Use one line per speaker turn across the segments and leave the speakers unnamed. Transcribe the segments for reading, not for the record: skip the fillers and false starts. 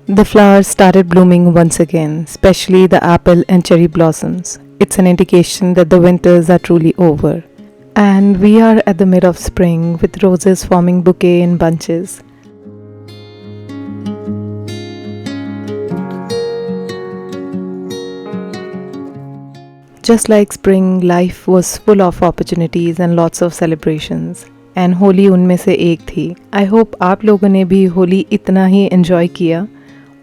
The flowers started blooming once again, especially the apple and cherry blossoms. It's an indication that the winters are truly over. And we are at the mid of spring with roses forming bouquet in bunches. Just like spring, life was full of opportunities and lots of celebrations. And Holi उनमें से एक थी. I hope आप लोगों ने भी होली इतना ही एन्जॉय किया.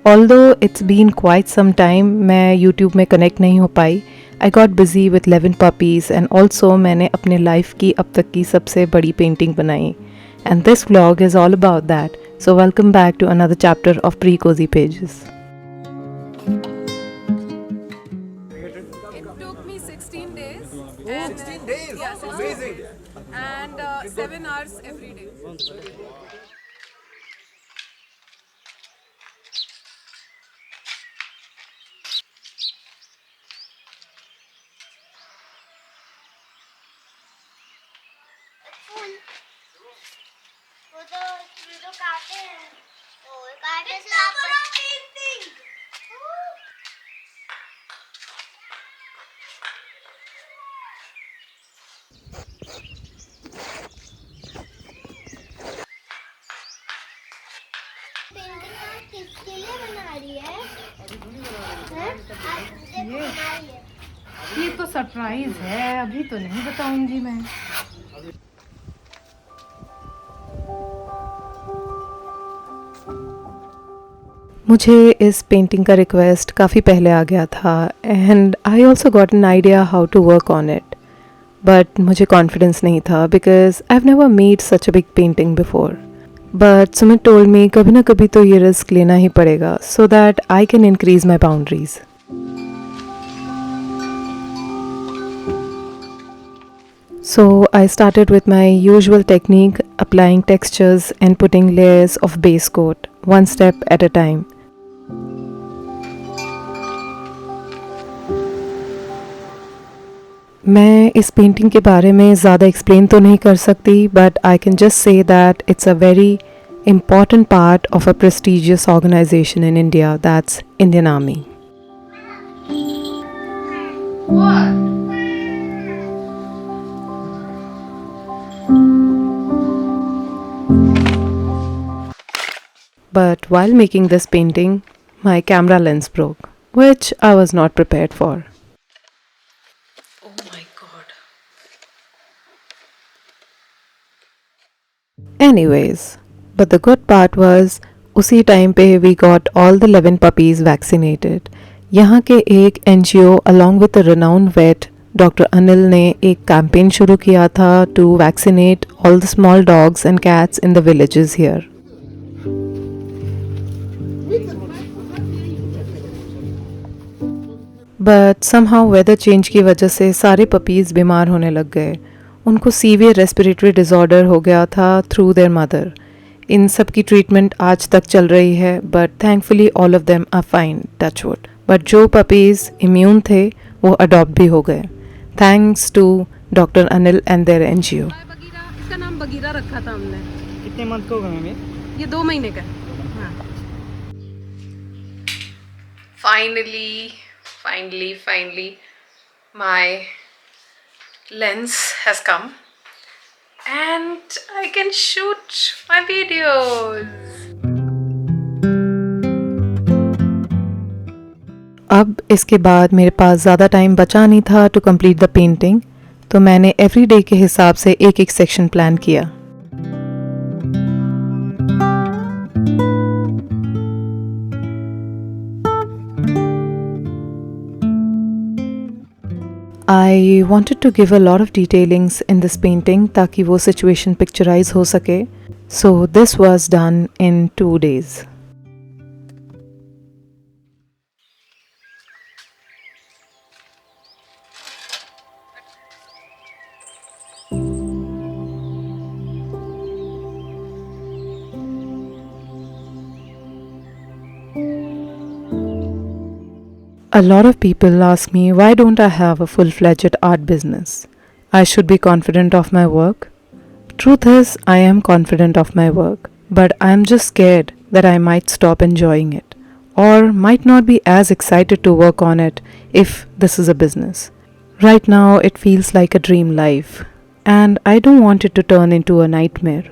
Although it's been quite some time मैं यूट्यूब में कनेक्ट नहीं हो पाई. I got busy with 11 puppies and also मैंने अपने लाइफ की अब तक की सबसे बड़ी पेंटिंग बनाई. And this vlog is all about that. So welcome back to another chapter of pre cozy pages.
It took me 16 days. And
16 days?
Yeah, 16
Amazing.
days. And 7 hours every day.
वो तो काटे हैं तो काटे से आप painting किसके लिए बना रही है?
ये तो सरप्राइज है, अभी तो नहीं बताऊंगी मैं. मुझे इस पेंटिंग का रिक्वेस्ट काफ़ी पहले आ गया था and I also got an idea how to work on it. But मुझे कॉन्फिडेंस नहीं था because I have never made such a big painting before. But Sumit told me कभी ना कभी तो ये रिस्क लेना ही पड़ेगा so that I can increase my boundaries. So I started with my usual technique, applying textures and putting layers of base coat, one step at a time. मैं इस पेंटिंग के बारे में ज़्यादा एक्सप्लेन तो नहीं कर सकती but I can just say that it's a very important part of a prestigious organization in India, that's Indian Army. But while making this painting, my camera lens broke, which I was not prepared for. Oh my god. Anyways, but the good part was उसी time पे we got all the 11 puppies vaccinated. यहाँ के एक NGO along with the renowned vet doctor Anil ने एक campaign शुरू किया था to vaccinate all the small dogs and cats in the villages here. But somehow weather change की वजह से सारे puppies बीमार होने लग गए. उनको सीवियर रेस्पिरेटरी डिसऑर्डर हो गया था थ्रू देयर मदर. इन सब की ट्रीटमेंट आज तक चल रही है but thankfully all of them are fine, touch wood. But जो पपीज़ इम्यून थे वो अडॉप्ट भी हो गए thanks to doctor Anil and their NGO.
इसका नाम बगीरा रखा था हमने.
कितने मंथ का होगा मैम
ये 2 महीने का है. हाँ. Finally, my lens has come and I can shoot my videos.
अब इसके बाद मेरे पास ज़्यादा टाइम बचा नहीं था टू कंप्लीट द पेंटिंग, तो मैंने एवरी डे के हिसाब से एक एक सेक्शन प्लान किया. I wanted to give a lot of detailings in this painting ताकि वो situation picturize हो सके. So this was done in 2 days. A lot of people ask me why don't I have a full-fledged art business? I should be confident of my work. Truth is, I am confident of my work, but I am just scared that I might stop enjoying it. or might not be as excited to work on it if this is a business. Right now, it feels like a dream life, and I don't want it to turn into a nightmare.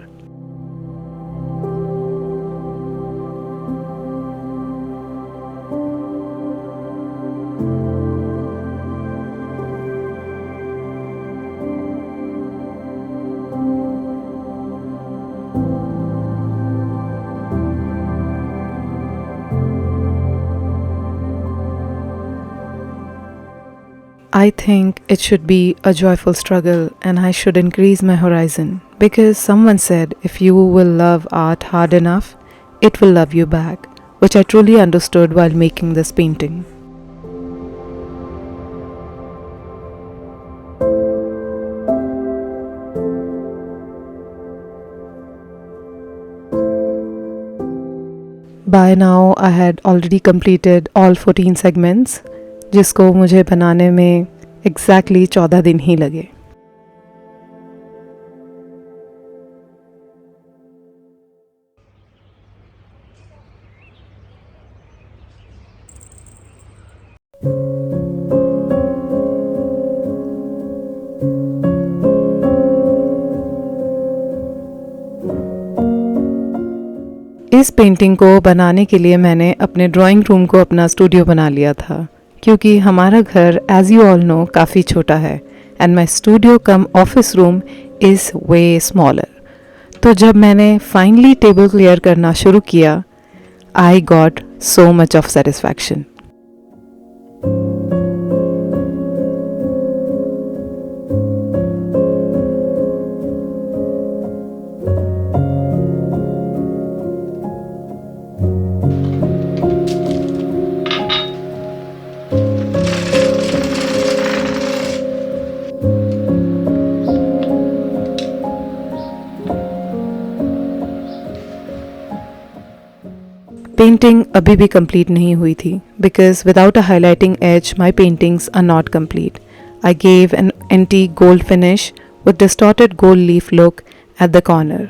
I think it should be a joyful struggle and I should increase my horizon, because someone said if you will love art hard enough, it will love you back, which I truly understood while making this painting. By now I had already completed all 14 segments, जिसको मुझे बनाने में exactly 14 दिन ही लगे. इस painting को बनाने के लिए मैंने अपने ड्राइंग रूम को अपना स्टूडियो बना लिया था, क्योंकि हमारा घर एज यू ऑल नो काफ़ी छोटा है and my studio cum office room is way smaller. तो जब मैंने फाइनली टेबल क्लियर करना शुरू किया, I got so much of satisfaction. Painting अभी भी कंप्लीट नहीं हुई थी, because without a highlighting edge my paintings are not complete. I gave an antique gold finish with distorted gold leaf look at the corner.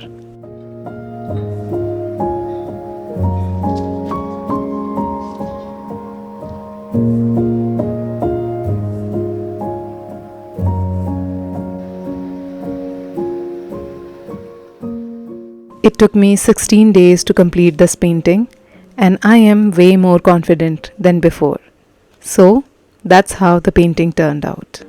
It took me 16 days to complete this painting, and I am way more confident than before. So that's how the painting turned out.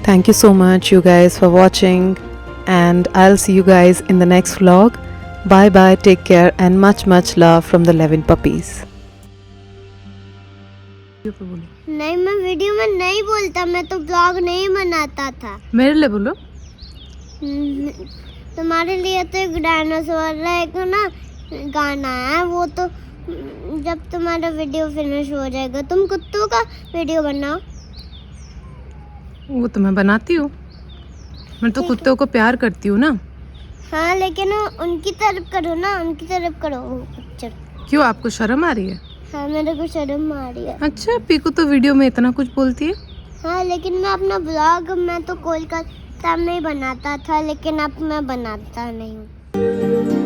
Thank you so much you guys for watching, and I'll see you guys in the next vlog. Bye bye, take care, and much love from the Levin puppies.
नहीं, मैं video में नहीं बोलता, मैं तो blog नहीं बनाता था.
मेरे लिए बोलो.
तुम्हारे लिए तो एक डायनासोर का एक ना गाना है, वो तो जब तुम्हारा वीडियो फिनिश हो जाएगा तुम कुत्तों का वीडियो बनाओ.
वो तो मैं बनाती हूँ, मैं तो कुत्तों को प्यार करती हूँ ना.
हाँ, लेकिन उनकी तरफ करो ना, उनकी तरफ करो वो पिक्चर.
क्यों, आपको शर्म आ रही है?
हाँ, मेरे को शर्म आ रही है.
अच्छा, पीकू तो वीडियो में इतना कुछ बोलती है.
हाँ, लेकिन मैं अपना ब्लॉग मैं तो कोलकाता में बनाता था, लेकिन अब मैं बनाता नहीं हूँ.